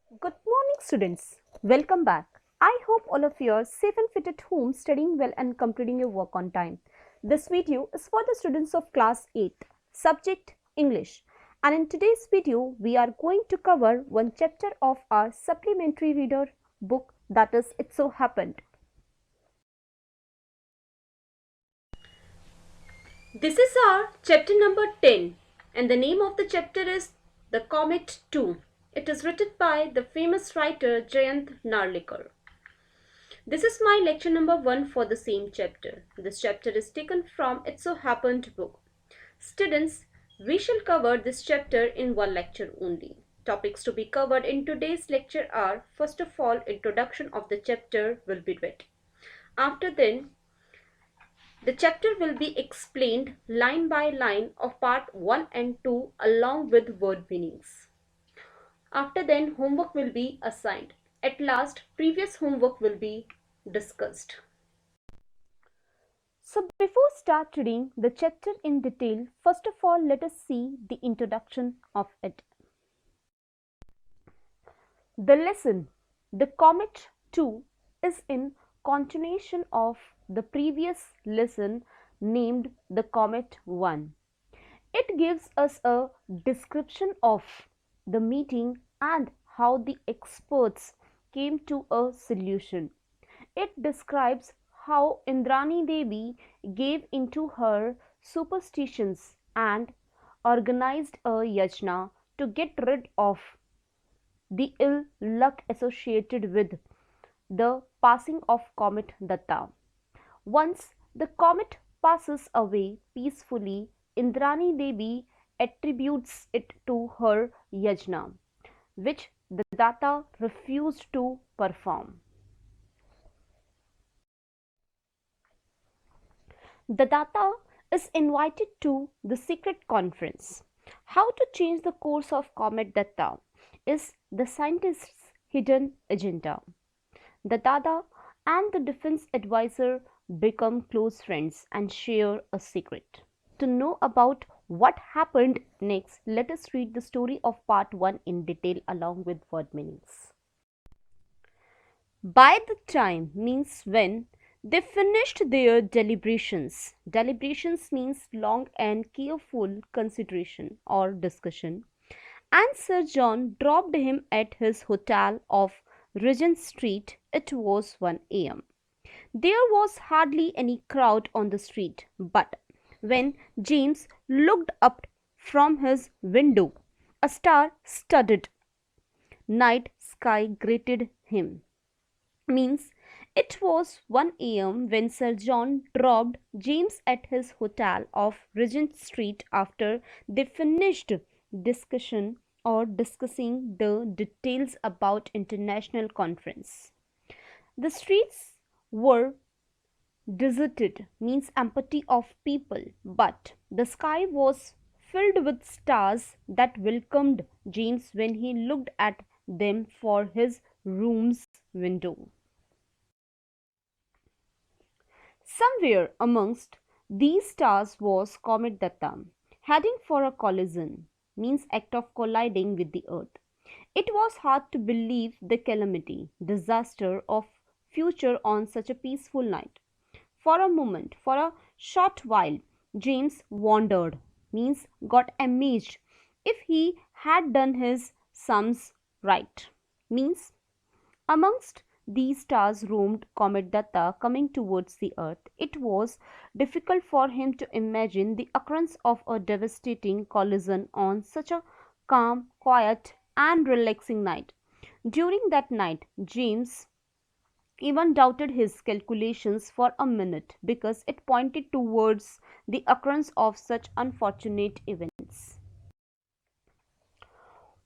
Good morning, students. Welcome back. I hope all of you are safe and fit at home, studying well and completing your work on time. This video is for the students of class 8, subject English. And in today's video, we are going to cover one chapter of our supplementary reader book, that is It So Happened. This is our chapter number 10, and the name of the chapter is The Comet 2. It is written by the famous writer Jayant Narlikar. This is my lecture number 1 for the same chapter. This chapter is taken from It So Happened book. Students, we shall cover this chapter in one lecture only. Topics to be covered in today's lecture are, first of all, introduction of the chapter will be read. After then, the chapter will be explained line by line of part 1 and 2 along with word meanings. After then, homework will be assigned. At last, previous homework will be discussed. So before start reading the chapter in detail, first of all let us see the introduction of it. The lesson, The Comet 2, is in continuation of the previous lesson named The Comet 1. It gives us a description of the meeting and how the experts came to a solution. It describes how Indrani Devi gave into her superstitions and organized a yajna to get rid of the ill luck associated with the passing of Comet Datta. Once the comet passes away peacefully, Indrani Devi attributes it to her yajna, which the Datta refused to perform. The Datta is invited to the secret conference. How to change the course of Comet Datta is the scientist's hidden agenda. The Datta and the defense advisor become close friends and share a secret. To know about what happened next, let us read the story of part 1 in detail along with word meanings. By the time means when they finished their deliberations. Deliberations means long and careful consideration or discussion. And Sir John dropped him at his hotel of Regent Street. It was 1 a.m. There was hardly any crowd on the street, but when James looked up from his window, a star-studded night sky greeted him. Means it was 1 a.m. when Sir John dropped James at his hotel of Regent Street after they finished discussing the details about international conference. The streets were deserted, means empty of people, but the sky was filled with stars that welcomed James when he looked at them for his room's window. Somewhere amongst these stars was Comet Datta, heading for a collision, means act of colliding with the earth. It was hard to believe the calamity, disaster of future on such a peaceful night. For a moment, for a short while, James wondered, means got amazed if he had done his sums right. Means amongst these stars roamed Comet Datta coming towards the earth. It was difficult for him to imagine the occurrence of a devastating collision on such a calm, quiet, and relaxing night. During that night, James even doubted his calculations for a minute because it pointed towards the occurrence of such unfortunate events.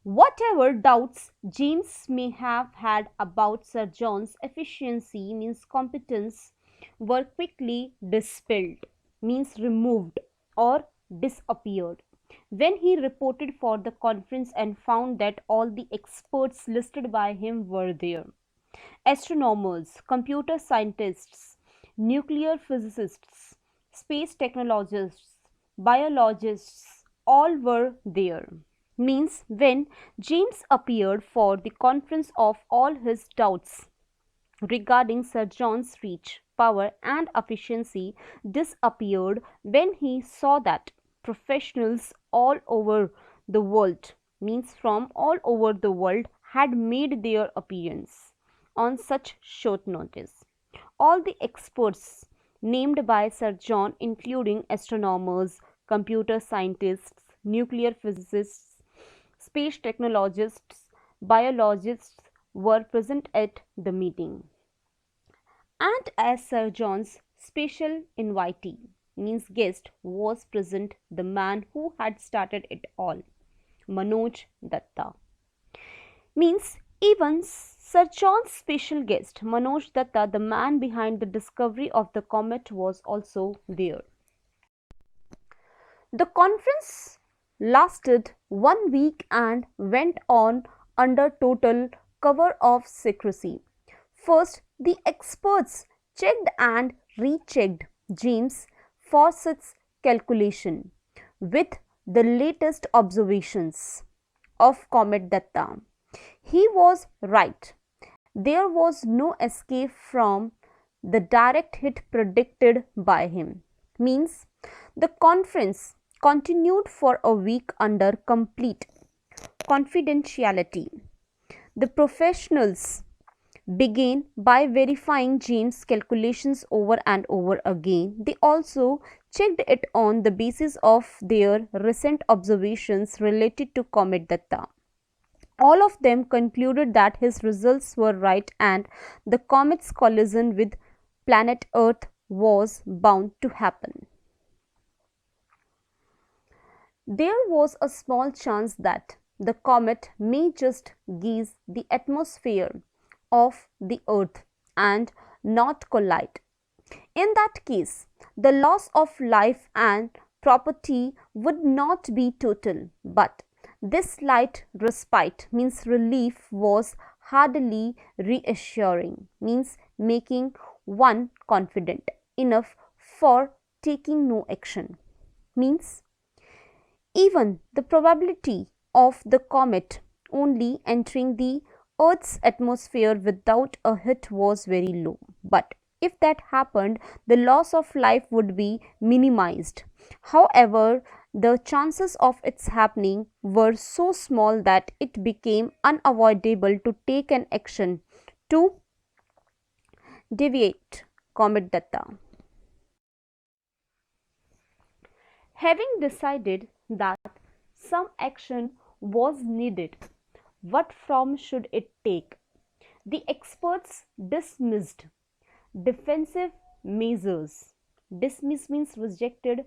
Whatever doubts James may have had about Sir John's efficiency, means competence, were quickly dispelled, means removed or disappeared, when he reported for the conference and found that all the experts listed by him were there. Astronomers, computer scientists, nuclear physicists, space technologists, biologists, all were there. means when James appeared for the conference of all his doubts regarding Sir John's reach, power, and efficiency disappeared when he saw that professionals all over the world, means from all over the world, had made their appearance on such short notice. All the experts named by Sir John, including astronomers, computer scientists, nuclear physicists, space technologists, biologists, were present at the meeting. And as Sir John's special invitee, means guest, was present the man who had started it all, Manoj Datta. Means even Sir John's special guest, Manoj Datta, the man behind the discovery of the comet, was also there. The conference lasted 1 week and went on under total cover of secrecy. First, the experts checked and rechecked James Fawcett's calculation with the latest observations of Comet Datta. He was right. There was no escape from the direct hit predicted by him. Means the conference continued for a week under complete confidentiality. The professionals began by verifying James' calculations over and over again. They also checked it on the basis of their recent observations related to Comet Datta. All of them concluded that his results were right and the comet's collision with planet Earth was bound to happen. There was a small chance that the comet may just gaze the atmosphere of the Earth and not collide. In that case, the loss of life and property would not be total, but this slight respite, means relief, was hardly reassuring, means making one confident enough for taking no action. Means even the probability of the comet only entering the Earth's atmosphere without a hit was very low. But if that happened, the loss of life would be minimized. However, the chances of its happening were so small that it became unavoidable to take an action to deviate Comet Datta. Having decided that some action was needed, what form should it take? The experts dismissed defensive measures. Dismiss means rejected,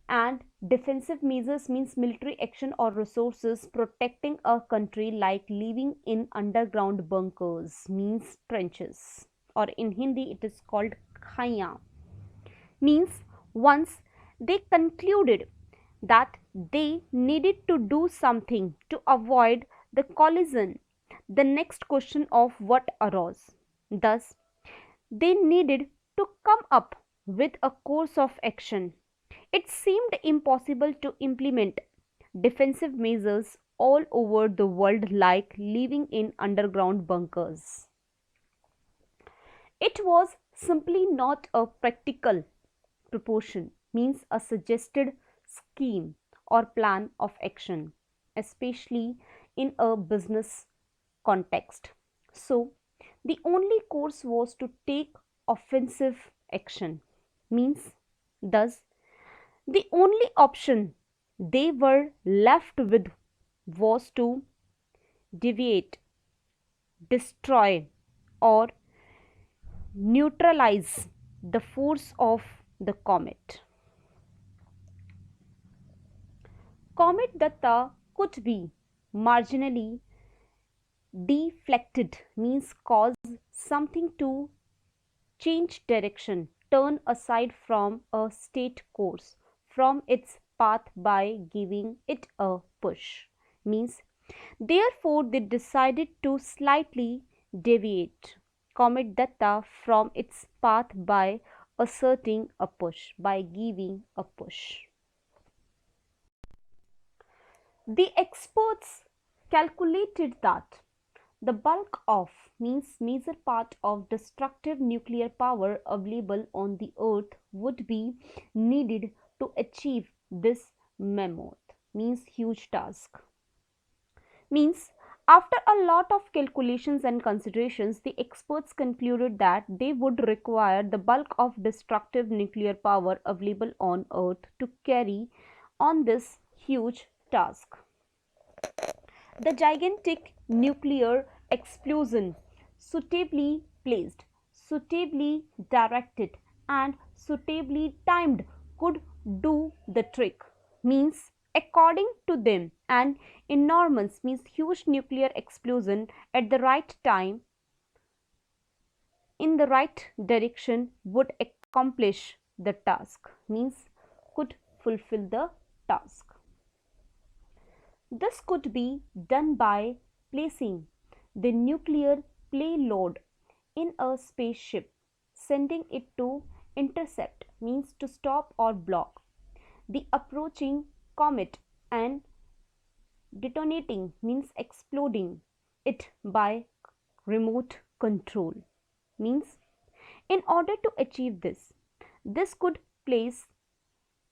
and defensive measures means military action or resources protecting a country, like living in underground bunkers, means trenches, or in Hindi it is called khaya. Means once they concluded that they needed to do something to avoid the collision, the next question of what arose. Thus, they needed to come up with a course of action. It seemed impossible to implement defensive measures all over the world, like living in underground bunkers. It was simply not a practical proportion, means a suggested scheme or plan of action, especially in a business context. So, the only course was to take offensive action. Means, thus, the only option they were left with was to deviate, destroy, or neutralize the force of the comet. Comet Datta could be marginally deflected, means cause something to change direction, turn aside from a straight course from its path by giving it a push. Means therefore they decided to slightly deviate Comet Datta from its path by asserting a push, by giving a push. The experts calculated that the bulk of means major part of destructive nuclear power available on the earth would be needed to achieve this mammoth means huge task. Means after a lot of calculations and considerations, the experts concluded that they would require the bulk of destructive nuclear power available on earth to carry on this huge task. The gigantic nuclear explosion, suitably placed, suitably directed, and suitably timed, could do the trick. Means, according to them, an enormous means huge nuclear explosion at the right time in the right direction would accomplish the task. Means, could fulfill the task. This could be done by placing the nuclear payload in a spaceship, sending it to intercept means to stop or block the approaching comet, and detonating means exploding it by remote control. Means in order to achieve this could place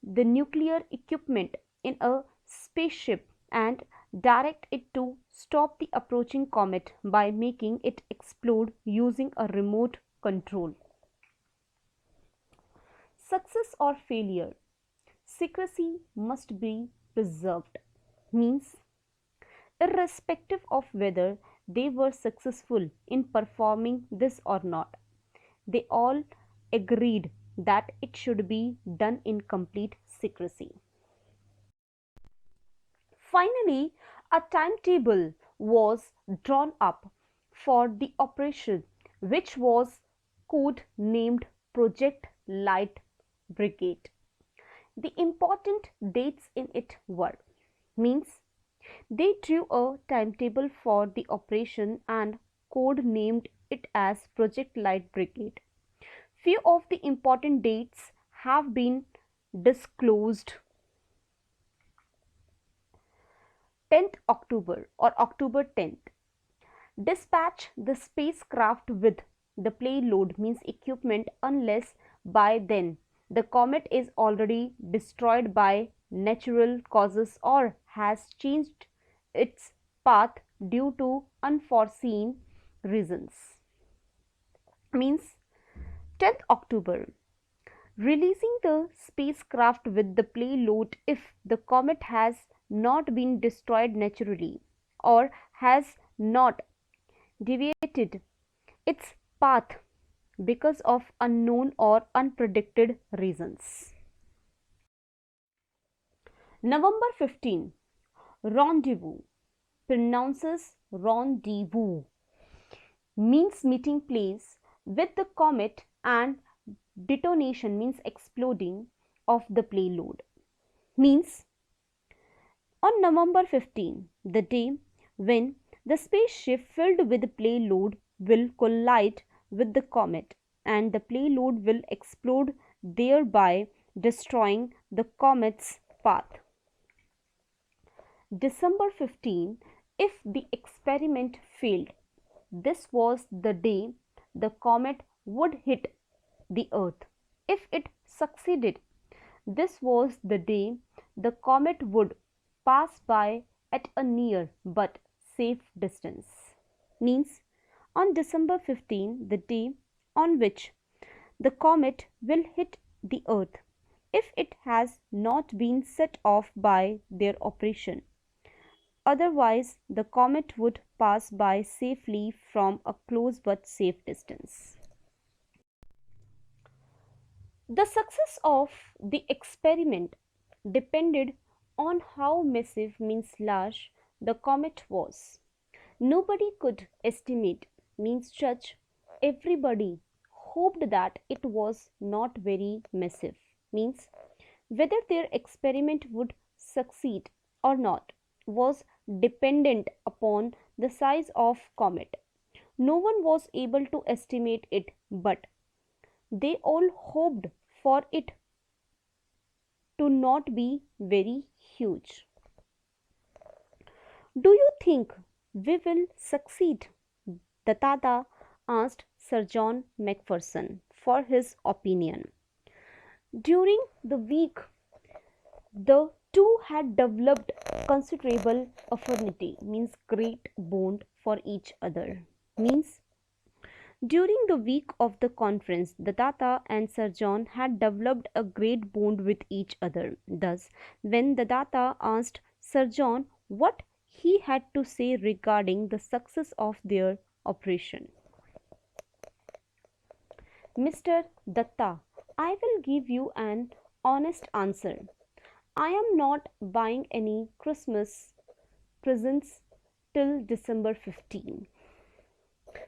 the nuclear equipment in a spaceship and direct it to stop the approaching comet by making it explode using a remote control. Success or failure, secrecy must be preserved. Means irrespective of whether they were successful in performing this or not, they all agreed that it should be done in complete secrecy. Finally, a timetable was drawn up for the operation, which was code named Project Light Brigade. The important dates in it were means they drew a timetable for the operation and code named it as Project Light Brigade. Few of the important dates have been disclosed. 10th October or October 10th. Dispatch the spacecraft with the payload means equipment unless by then the comet is already destroyed by natural causes or has changed its path due to unforeseen reasons. Means 10th October. Releasing the spacecraft with the payload if the comet has not been destroyed naturally or has not deviated its path because of unknown or unpredicted reasons. November 15. Rendezvous, pronounces rendezvous, means meeting place with the comet, and detonation means exploding of the payload. Means on November 15, the day when the spaceship filled with payload will collide with the comet and the payload will explode, thereby destroying the comet's path. December 15, if the experiment failed, this was the day the comet would hit the earth. If it succeeded, this was the day the comet would pass by at a near but safe distance. Means on December 15, the day on which the comet will hit the earth, if it has not been set off by their operation. Otherwise, the comet would pass by safely from a close but safe distance. The success of the experiment depended on how massive means large the comet was. Nobody could estimate means judge. Everybody hoped that it was not very massive, means whether their experiment would succeed or not was dependent upon the size of comet. No one was able to estimate it, but they all hoped for it to not be very huge. Do you think we will succeed? The Tata asked Sir John Macpherson for his opinion. During the week, the two had developed considerable affinity, means great bond for each other. Means during the week of the conference, the Datta and Sir John had developed a great bond with each other. Thus, when the Datta asked Sir John what he had to say regarding the success of their operation, Mr. Datta, I will give you an honest answer. I am not buying any Christmas presents till December 15.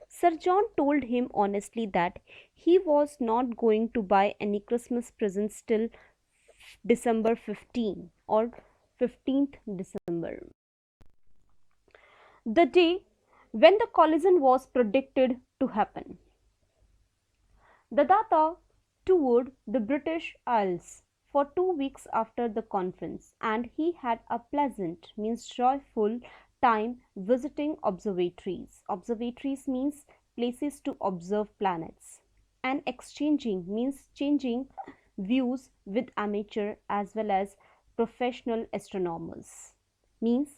Sir John told him honestly that he was not going to buy any Christmas presents till December 15 or 15th December, the day when the collision was predicted to happen. The Datta toured the British Isles for 2 weeks after the conference, and he had a pleasant, means joyful, time visiting observatories. Observatories means places to observe planets, and exchanging means changing views with amateur as well as professional astronomers. Means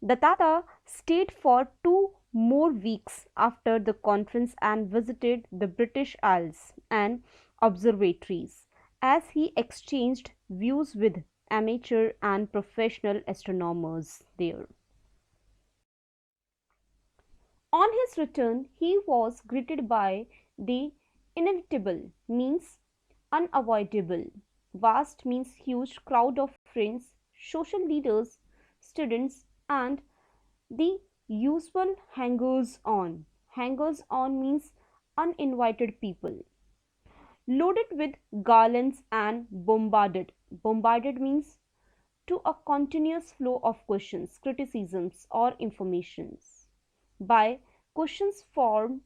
the Tata stayed for 2 more weeks after the conference and visited the British Isles and observatories as he exchanged views with amateur and professional astronomers there. On his return, he was greeted by the inevitable, means unavoidable, vast means huge crowd of friends, social leaders, students, and the usual hangers on. Hangers on means uninvited people. Loaded with garlands and bombarded. Bombarded means to a continuous flow of questions, criticisms, or informations. By questions from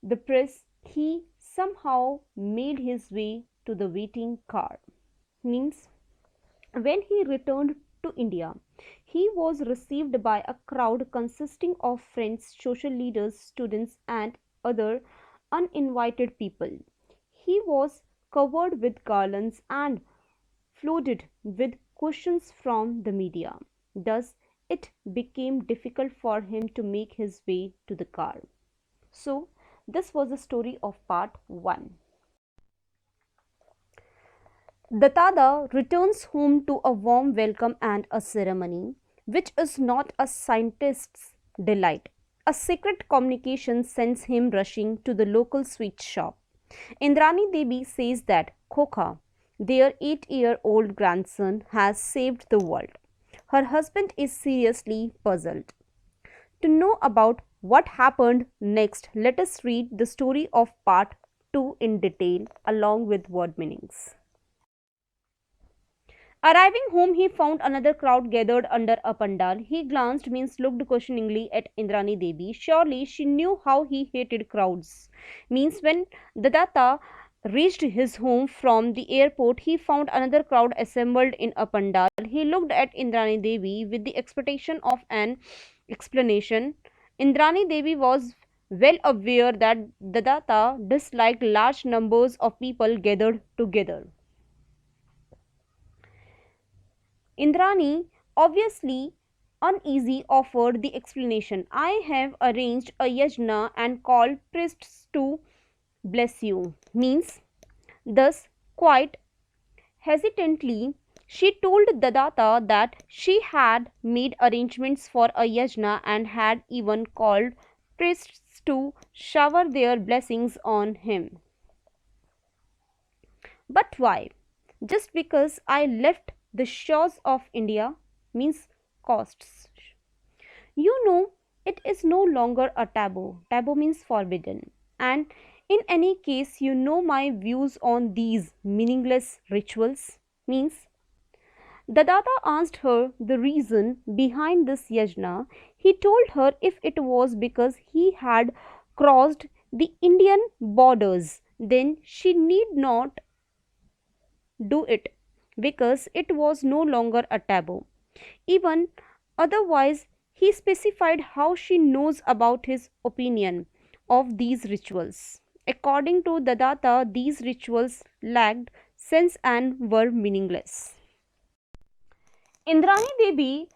the press, he somehow made his way to the waiting car. Means when he returned to India, he was received by a crowd consisting of friends, social leaders, students, and other uninvited people. He was covered with garlands and flooded with questions from the media. Thus, it became difficult for him to make his way to the car. So, this was the story of part 1. Datada returns home to a warm welcome and a ceremony, which is not a scientist's delight. A secret communication sends him rushing to the local sweet shop. Indrani Devi says that Khokha, their 8-year-old grandson, has saved the world. Her husband is seriously puzzled. To know about what happened next, let us read the story of part 2 in detail along with word meanings. Arriving home, he found another crowd gathered under a pandal. He glanced, means looked questioningly at Indrani Devi. Surely she knew how he hated crowds. Means when Datta reached his home from the airport, he found another crowd assembled in a pandal. He looked at Indrani Devi with the expectation of an explanation. Indrani Devi was well aware that Datta disliked large numbers of people gathered together. Indrani, obviously uneasy, offered the explanation. I have arranged a yajna and called priests to bless you. Means, thus, quite hesitantly, she told Datta that she had made arrangements for a yajna and had even called priests to shower their blessings on him. But why? Just because I left the shores of India, means costs. You know, it is no longer a taboo. Taboo means forbidden. And in any case, you know my views on these meaningless rituals. Means the Datta asked her the reason behind this yajna. He told her if it was because he had crossed the Indian borders, then she need not do it because it was no longer a taboo. Even otherwise, he specified how she knows about his opinion of these rituals. According to Datta, these rituals lacked sense and were meaningless. Indrani Devi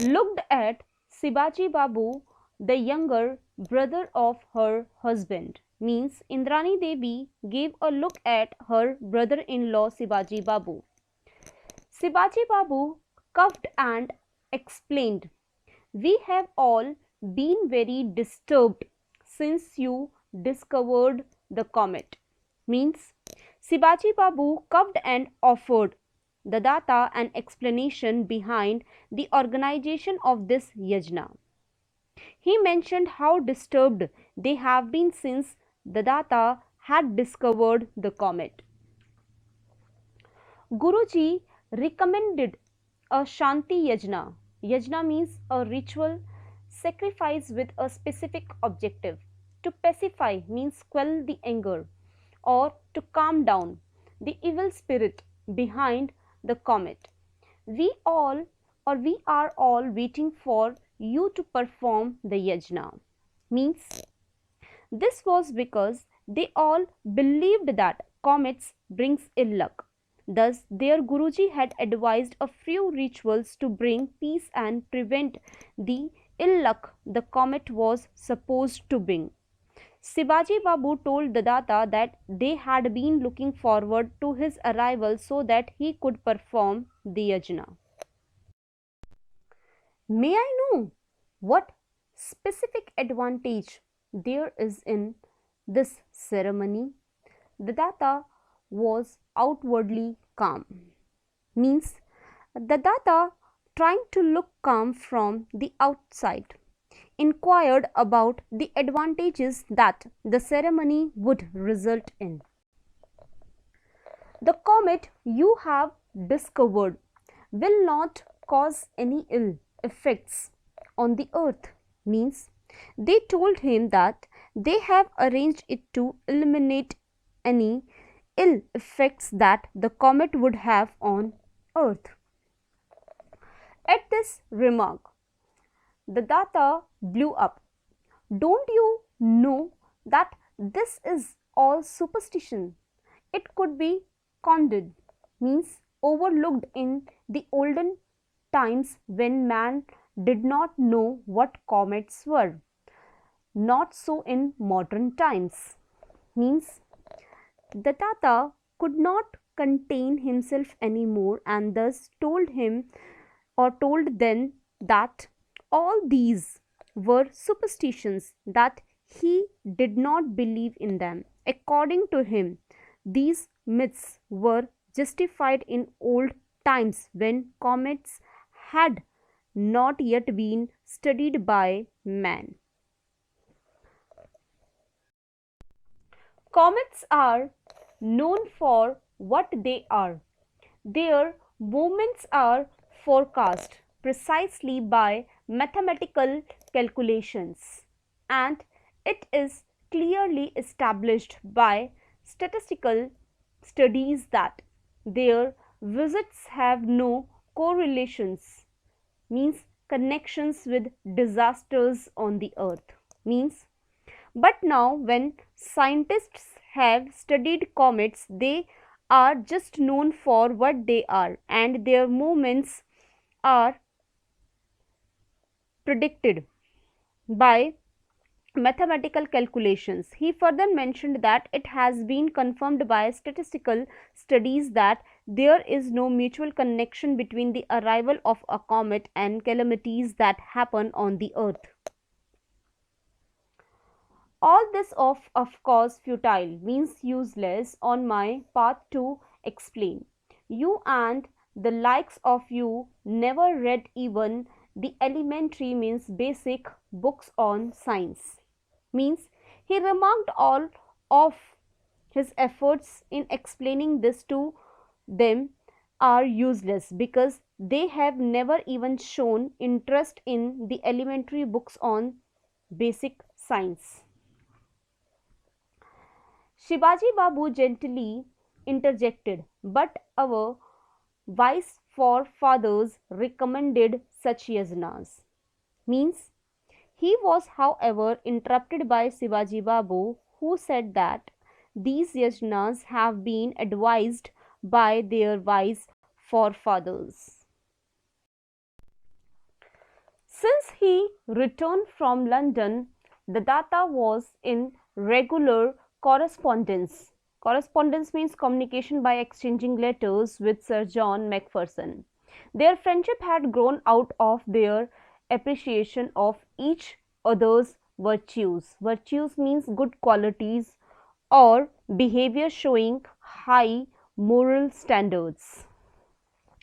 looked at Sibaji Babu, the younger brother of her husband. Means Indrani Devi gave a look at her brother-in-law Sibaji Babu. Sibaji Babu coughed and explained, "We have all been very disturbed since you discovered the comet." Means Sibaji Babu coughed and offered the Datta an explanation behind the organization of this yajna. He mentioned how disturbed they have been since the Datta had discovered the comet. Guruji recommended a Shanti Yajna. Yajna means a ritual sacrifice with a specific objective. To pacify means quell the anger or to calm down the evil spirit behind the comet. We are all waiting for you to perform the yajna. Means this was because they all believed that comets brings ill luck. Thus, their Guruji had advised a few rituals to bring peace and prevent the ill luck the comet was supposed to bring. Sibaji Babu told Datta that they had been looking forward to his arrival so that he could perform the yajna. May I know what specific advantage there is in this ceremony? The Datta was outwardly calm. Means the Datta, trying to look calm from the outside, inquired about the advantages that the ceremony would result in. "The comet you have discovered will not cause any ill effects on the earth." Means they told him that they have arranged it to eliminate any ill effects that the comet would have on earth. At this remark, the Datta blew up. "Don't you know that this is all superstition? It could be condoned," means overlooked in the olden times when man did not know what comets were. Not so in modern times. Means the Datta could not contain himself anymore and thus told them that all these were superstitions, that he did not believe in them. According to him, these myths were justified in old times when comets had not yet been studied by man. Comets are known for what they are. Their movements are forecast precisely by mathematical calculations, and it is clearly established by statistical studies that their visits have no correlations, means connections with disasters on the earth. Means but now when scientists have studied comets, they are just known for what they are, and their movements are predicted by mathematical calculations. He further mentioned that it has been confirmed by statistical studies that there is no mutual connection between the arrival of a comet and calamities that happen on the earth. All this of course futile, means useless on my part to explain. You and the likes of you never read even the elementary, means basic books on science. Means he remarked all of his efforts in explaining this to them are useless because they have never even shown interest in the elementary books on basic science. Shivaji Babu gently interjected, "But our wise forefathers recommended such yajnas." Means he was, however, interrupted by Shivaji Babu, who said that these yajnas have been advised by their wise forefathers. Since he returned from London, the Datta was in regular correspondence. Correspondence means communication by exchanging letters with Sir John Macpherson. Their friendship had grown out of their appreciation of each other's virtues. Virtues means good qualities or behavior showing high moral standards.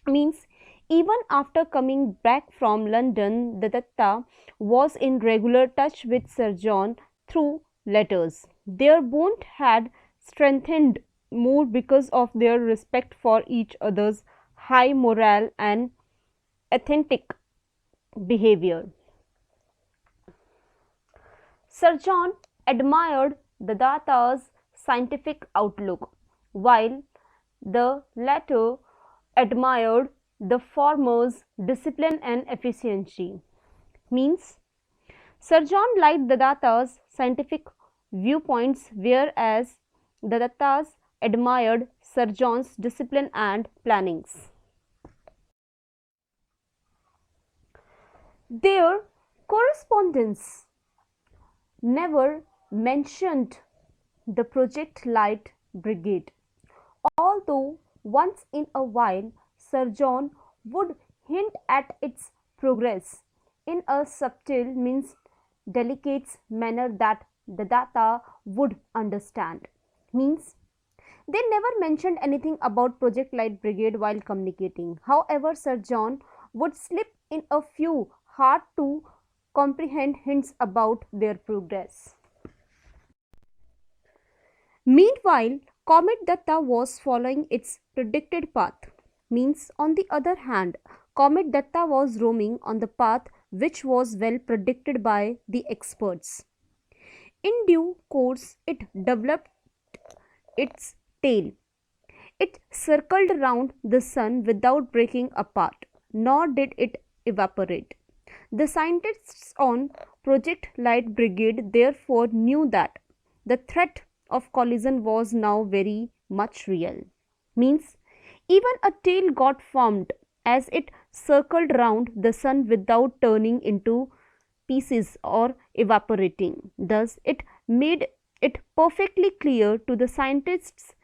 Means even after coming back from London, the Datta was in regular touch with Sir John through letters. Their bond had strengthened more because of their respect for each other's high morale and authentic behavior. Sir John admired the Datta's scientific outlook, while the latter admired the former's discipline and efficiency. Means Sir John liked the Datta's scientific viewpoints, whereas the Dattas admired Sir John's discipline and plannings. Their correspondence never mentioned the Project Light Brigade, although once in a while Sir John would hint at its progress in a subtle, means delicate manner that the Datta would understand. Means they never mentioned anything about Project Light Brigade while communicating. However, Sir John would slip in a few hard to comprehend hints about their progress. Meanwhile, Comet Datta was following its predicted path. Means on the other hand, Comet Datta was roaming on the path which was well predicted by the experts. In due course, it developed its tail. It circled round the sun without breaking apart, nor did it evaporate. The scientists on Project Light Brigade therefore knew that the threat of collision was now very much real. Means even a tail got formed as it circled round the sun without turning into pieces or evaporating. Thus, it made it perfectly clear to the scientists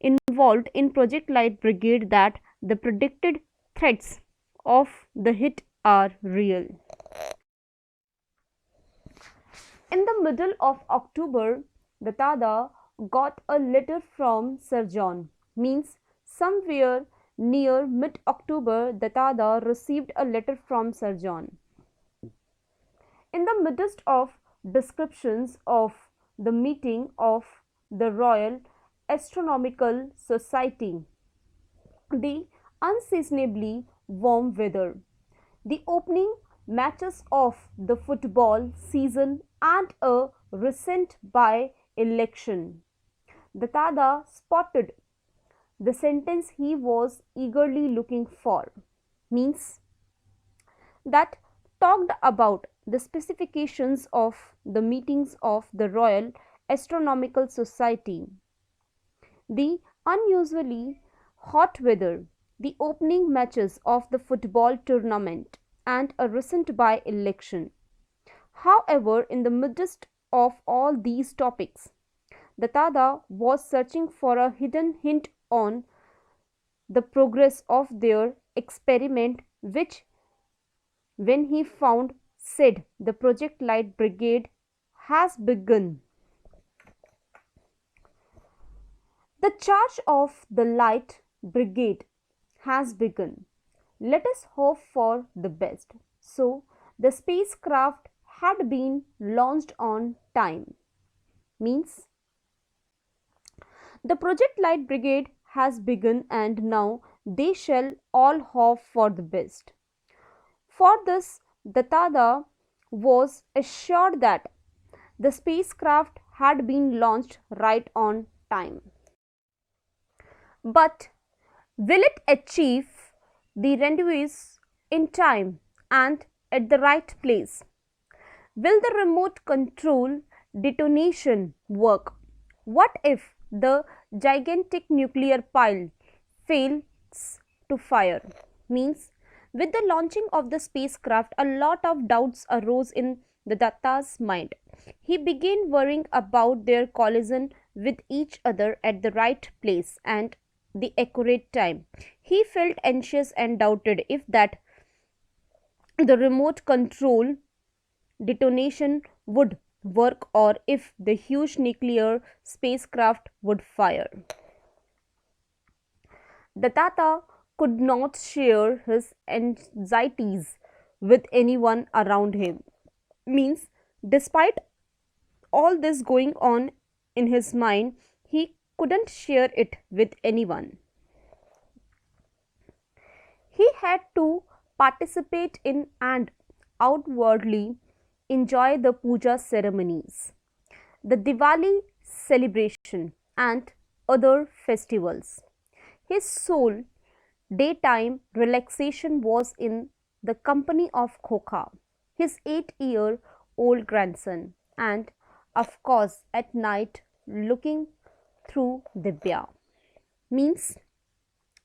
involved in Project Light Brigade that the predicted threats of the hit are real. In the middle of October, the Datta got a letter from Sir John. Means somewhere near mid-October, the Datta received a letter from Sir John. In the midst of descriptions of the meeting of the Royal Astronomical Society, the unseasonably warm weather, the opening matches of the football season, and a recent by-election, the Datta spotted the sentence he was eagerly looking for. Means that talked about the specifications of the meetings of the Royal Astronomical Society, the unusually hot weather, the opening matches of the football tournament, and a recent by-election. However, in the midst of all these topics, the Datta was searching for a hidden hint on the progress of their experiment, which, when he found, said the Project Light Brigade has begun. The charge of the Light Brigade has begun. Let us hope for the best. So, the spacecraft had been launched on time. Means the Project Light Brigade has begun, and now they shall all hope for the best. For this, the Datta was assured that the spacecraft had been launched right on time. But will it achieve the rendezvous in time and at the right place? Will the remote control detonation work? What if the gigantic nuclear pile fails to fire? Means, with the launching of the spacecraft, a lot of doubts arose in the Datta's mind. He began worrying about their collision with each other at the right place and the accurate time. He felt anxious and doubted if that the remote control detonation would work or if the huge nuclear spacecraft would fire. The Tata could not share his anxieties with anyone around him. Means, despite all this going on in his mind, he couldn't share it with anyone. He had to participate in and outwardly enjoy the puja ceremonies, the Diwali celebration, and other festivals. His sole daytime relaxation was in the company of Khokha, his 8-year-old grandson, and of course at night looking through Divya. Means,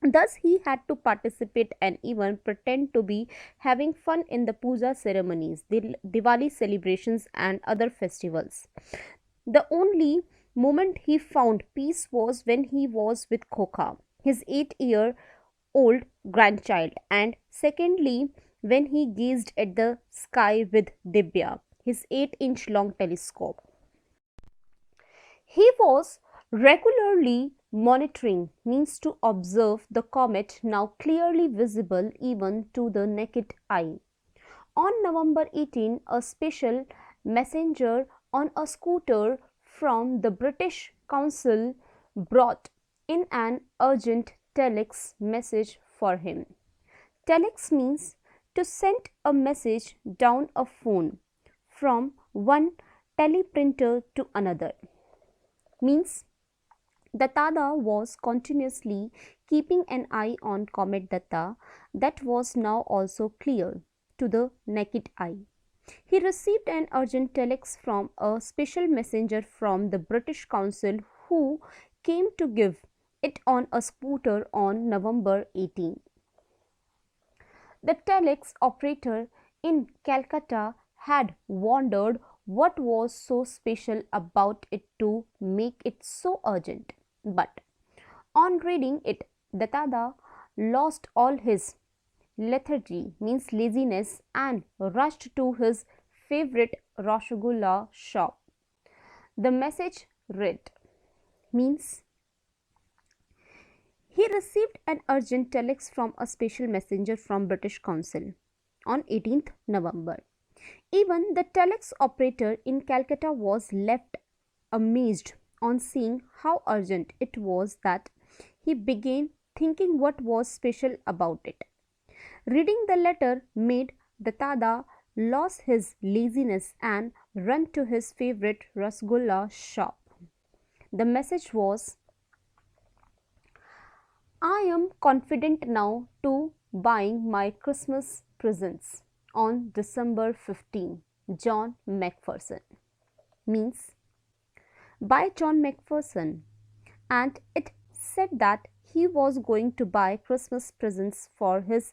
thus he had to participate and even pretend to be having fun in the puja ceremonies, the Diwali celebrations and other festivals. The only moment he found peace was when he was with Khokha, his 8-year-old grandchild, and secondly when he gazed at the sky with Dibya, his 8-inch long telescope. He was regularly monitoring, means to observe the comet, now clearly visible even to the naked eye. On November 18, a special messenger on a scooter from the British Council brought in an urgent telex message for him. Telex means to send a message down a phone from one teleprinter to another. Means, Datta was continuously keeping an eye on Comet Datta that was now also clear to the naked eye. He received an urgent telex from a special messenger from the British Council who came to give it on a scooter on November 18. The telex operator in Calcutta had wondered what was so special about it to make it so urgent. But on reading it, Datta lost all his lethargy, means laziness, and rushed to his favorite Rasgulla shop. The message read, means, he received an urgent telex from a special messenger from British Council on 18th November. Even the telex operator in Calcutta was left amazed on seeing how urgent it was that he began thinking what was special about it. Reading the letter made Datta lose his laziness and run to his favorite Rasgulla shop. The message was, I am confident now to buying my Christmas presents on December 15, John Macpherson. Means, by John Macpherson, and it said that he was going to buy Christmas presents for his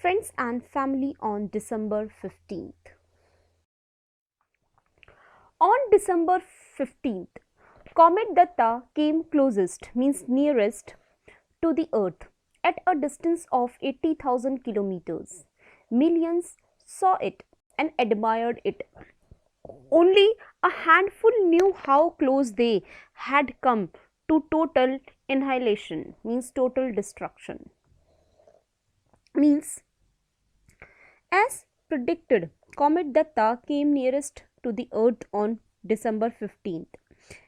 friends and family on December 15th. On December 15th, Comet Datta came closest, means nearest, to the Earth at a distance of 80,000 kilometers. Millions saw it and admired it. Only a handful knew how close they had come to total annihilation, means total destruction. Means, as predicted, Comet Datta came nearest to the Earth on December 15th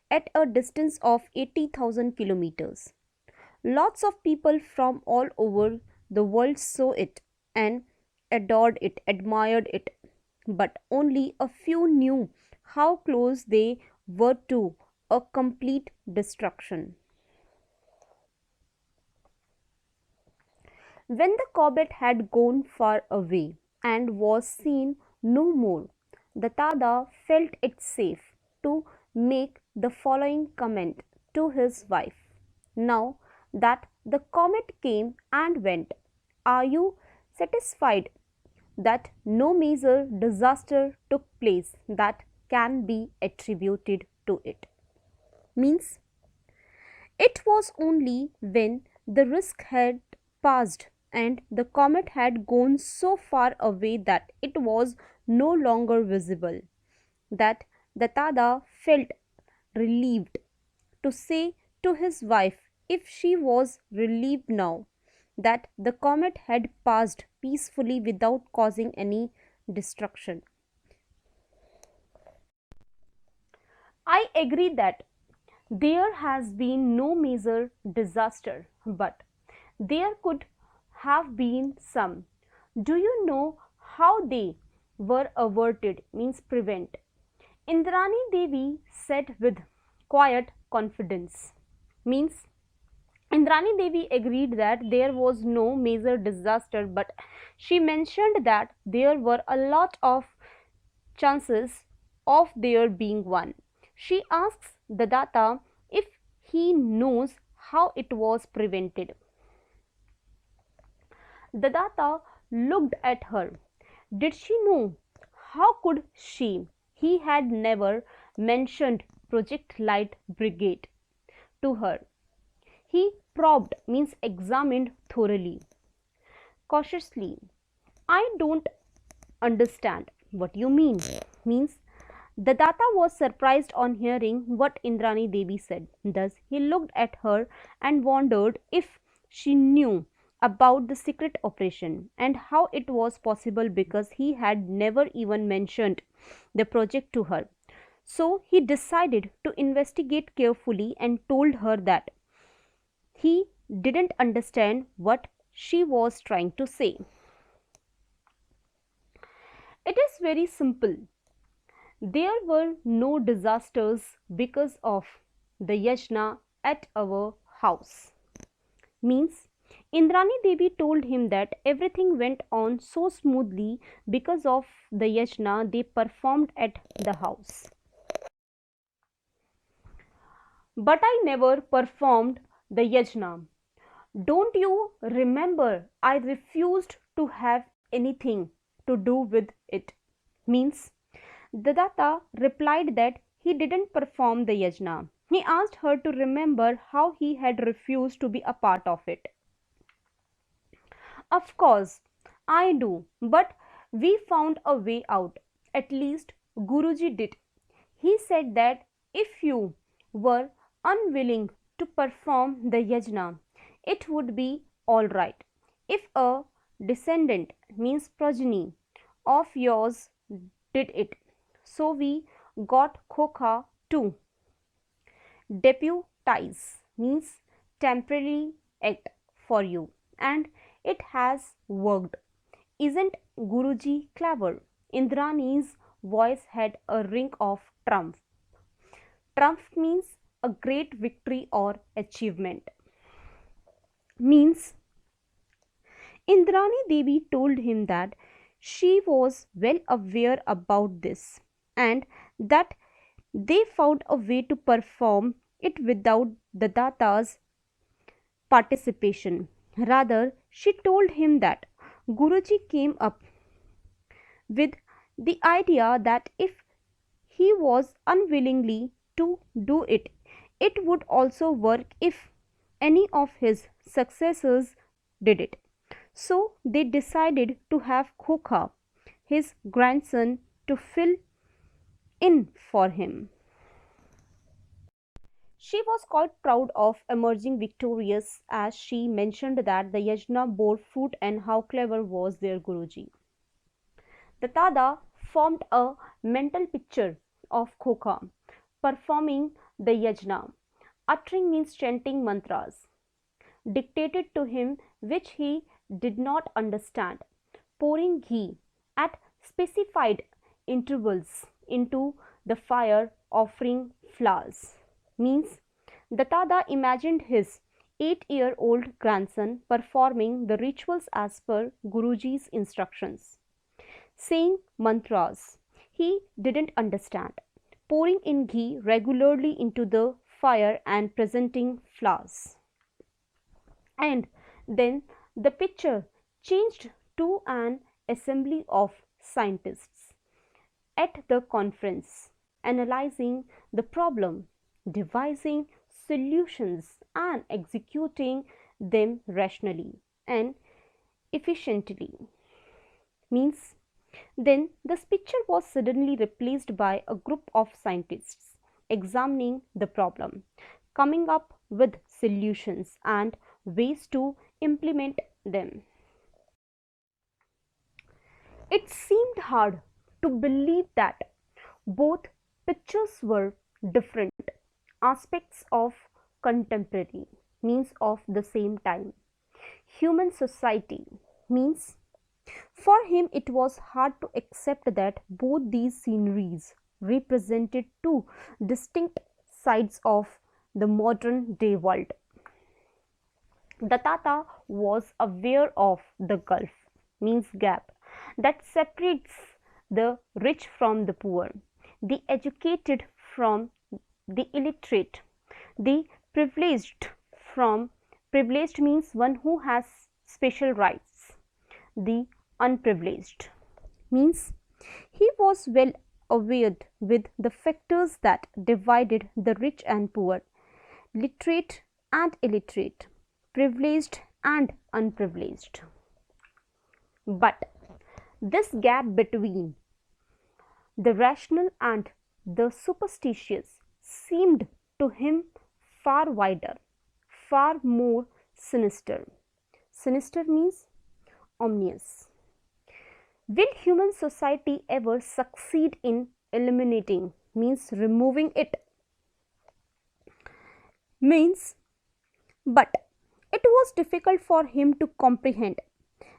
at a distance of 80,000 kilometers. Lots of people from all over the world saw it and adored it, admired it, but only a few knew how close they were to a complete destruction. When the comet had gone far away and was seen no more, Datada felt it safe to make the following comment to his wife. Now that the comet came and went, are you satisfied that no major disaster took place that can be attributed to it? Means it was only when the risk had passed and the comet had gone so far away that it was no longer visible that Datada felt relieved to say to his wife, if she was relieved now, that the comet had passed peacefully without causing any destruction. I agree that there has been no major disaster, but there could have been some. Do you know how they were averted? Means prevent. Indrani Devi said with quiet confidence. Means Indrani Devi agreed that there was no major disaster, but she mentioned that there were a lot of chances of there being one. She asks Datta if he knows how it was prevented. Datta looked at her. Did she know? How could she? He had never mentioned Project Light Brigade to her. He probed, means examined thoroughly. Cautiously, I don't understand what you mean. Means Datta was surprised on hearing what Indrani Devi said. Thus, he looked at her and wondered if she knew about the secret operation and how it was possible because he had never even mentioned the project to her. So, he decided to investigate carefully and told her that he didn't understand what she was trying to say. It is very simple. There were no disasters because of the yajna at our house. Means Indrani Devi told him that everything went on so smoothly because of the yajna they performed at the house. But I never performed the yajna. Don't you remember I refused to have anything to do with it? Means Datta replied that he didn't perform the yajna. He asked her to remember how he had refused to be a part of it. Of course, I do, but we found a way out. At least Guruji did. He said that if you were unwilling to perform the yajna, it would be all right. If a descendant, means progeny, of yours did it. So we got Khokha to deputize, means temporary act for you, and it has worked. Isn't Guruji clever? Indrani's voice had a ring of triumph. Triumph means a great victory or achievement. Means Indrani Devi told him that she was well aware about this and that they found a way to perform it without the Datta's participation. Rather, she told him that Guruji came up with the idea that if he was unwillingly to do it, it would also work if any of his successors did it. So they decided to have Khokha, his grandson, to fill in for him. She was quite proud of emerging victorious as she mentioned that the yajna bore fruit and how clever was their Guruji. The Tada formed a mental picture of Khokha performing the yajna, uttering means chanting mantras, dictated to him which he did not understand, pouring ghee at specified intervals into the fire, offering flowers. Means Datta imagined his 8-year-old grandson performing the rituals as per Guruji's instructions, saying mantras he didn't understand, pouring in ghee regularly into the fire and presenting flowers. And then the picture changed to an assembly of scientists at the conference, analyzing the problem, devising solutions, and executing them rationally and efficiently. Means then this picture was suddenly replaced by a group of scientists examining the problem, coming up with solutions and ways to implement them. It seemed hard to believe that both pictures were different aspects of contemporary means of the same time. Human society means for him it was hard to accept that both these sceneries represented two distinct sides of the modern day world. Dattata was aware of the gulf, means gap, that separates the rich from the poor, the educated from the illiterate, the privileged from privileged means one who has special rights, the unprivileged means he was well aware with the factors that divided the rich and poor, literate and illiterate, privileged and unprivileged. But this gap between the rational and the superstitious seemed to him far wider, far more sinister. Sinister means ominous. Will human society ever succeed in eliminating, means removing it? Means, but it was difficult for him to comprehend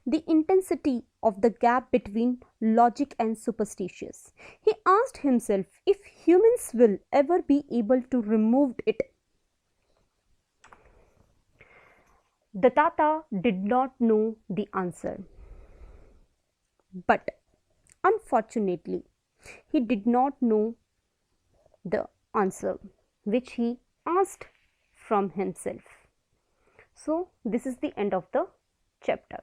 the intensity of the gap between logic and superstitious. He asked himself if humans will ever be able to remove it. Dattata did not know the answer. But unfortunately, he did not know the answer which he asked from himself. So, this is the end of the chapter.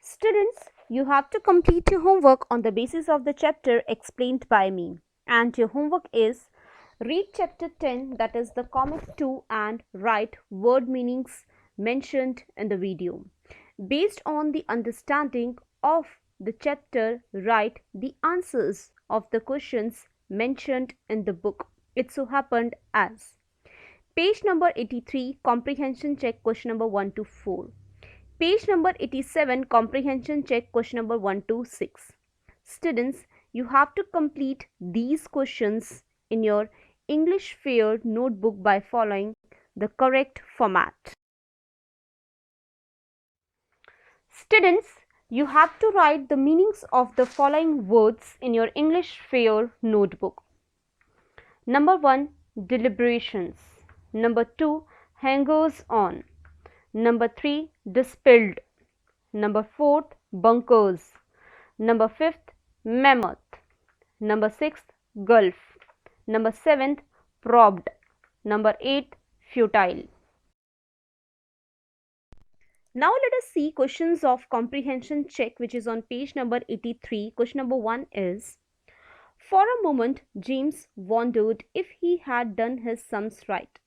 Students, you have to complete your homework on the basis of the chapter explained by me. And your homework is read chapter 10, that is the Comet 2, and write word meanings mentioned in the video. Based on the understanding of the chapter, write the answers of the questions mentioned in the book. It so happened as page number 83, comprehension check, question number 1 to 4. Page number 87, comprehension check, question number 1 to 6. Students, you have to complete these questions in your English Fair notebook by following the correct format. Students, you have to write the meanings of the following words in your English Fair notebook. Number 1, deliberations. Number 2, hangers on. Number 3, distilled. Number 4, bunkers. Number 5, mammoth. Number 6, gulf. Number 7, probed. Number 8, futile. Now let us see questions of comprehension check, which is on page number 83. Question number 1 is, for a moment James wondered if he had done his sums right.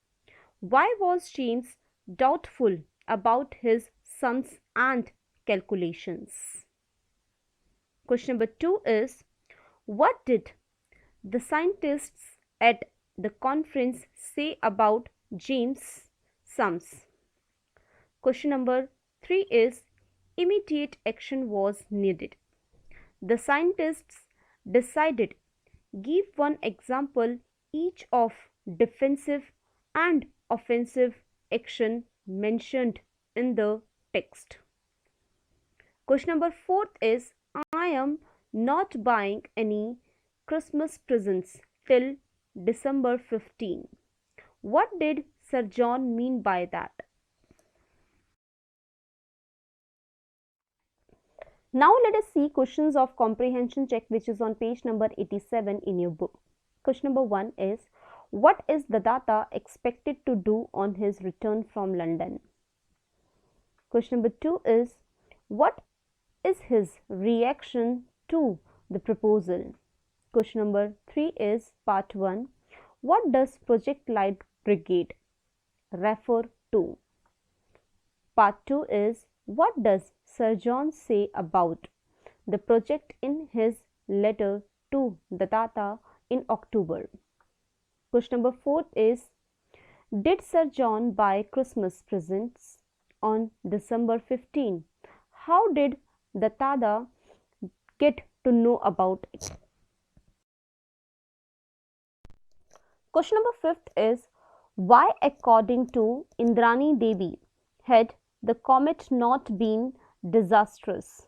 Why was James doubtful about his sums and calculations? Question number 2 is, what did the scientists at the conference say about James' sums? Question number 3 is, immediate action was needed. The scientists decided, give one example each of defensive and offensive action mentioned in the text. Question number 4 is, I am not buying any Christmas presents till December 15. What did Sir John mean by that? Now let us see questions of comprehension check, which is on page number 87 in your book. Question number 1 is, what is the Datta expected to do on his return from London? Question number 2 is, what is his reaction to the proposal? Question number 3 is part 1. What does Project Light Brigade refer to? Part 2 is, what does Sir John say about the project in his letter to the Datta in October? Question number 4 is, did Sir John buy Christmas presents on December 15? How did the Datta get to know about it? Question number 5 is, why according to Indrani Devi had the comet not been disastrous?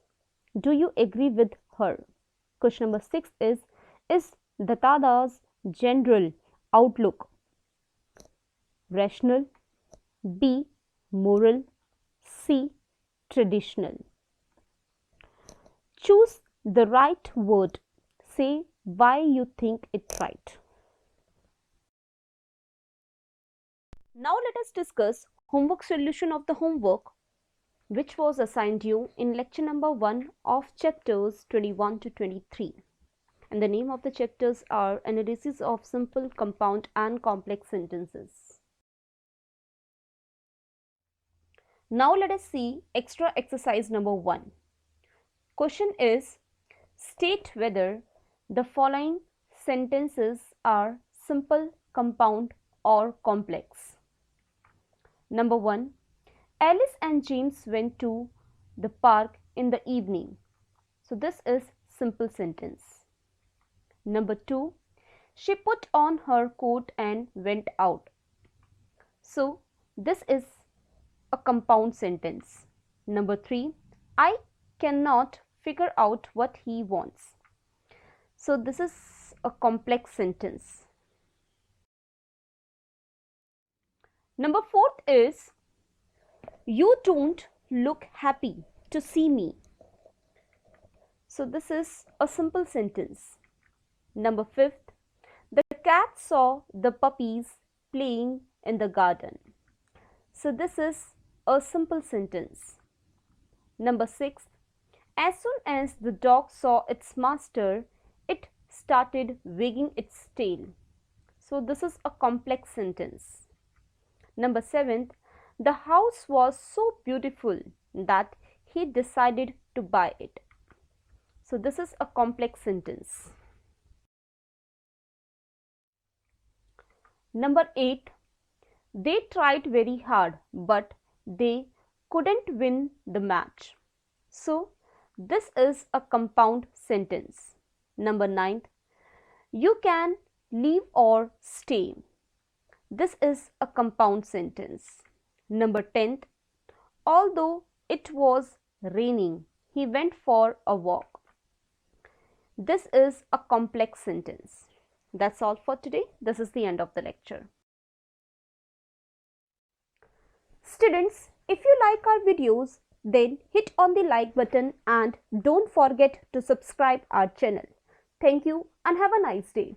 Do you agree with her? Question number 6 is the Datta's general outlook rational, B, moral, C, traditional? Choose the right word. Say why you think it right. Now let us discuss homework solution of the homework which was assigned you in lecture number 1 of chapters 21 to 23. And the name of the chapters are analysis of simple, compound and complex sentences. Now let us see extra exercise number 1. Question is, state whether the following sentences are simple, compound or complex. Number 1. Alice and James went to the park in the evening. So this is simple sentence. Number 2. She put on her coat and went out. So this is a compound sentence. Number 3. I cannot figure out what he wants. So this is a complex sentence. Number 4 is, you don't look happy to see me. So this is a simple sentence. Number 5, the cat saw the puppies playing in the garden. So this is a simple sentence. Number 6, as soon as the dog saw its master, it started wagging its tail. So this is a complex sentence. Number 7, the house was so beautiful that he decided to buy it. So this is a complex sentence. Number 8, they tried very hard but they couldn't win the match. So this is a compound sentence. Number 9, you can leave or stay. This is a compound sentence. Number 10, although it was raining, he went for a walk. This is a complex sentence. That's all for today. This is the end of the lecture. Students, if you like our videos, then hit on the like button and don't forget to subscribe our channel. Thank you and have a nice day.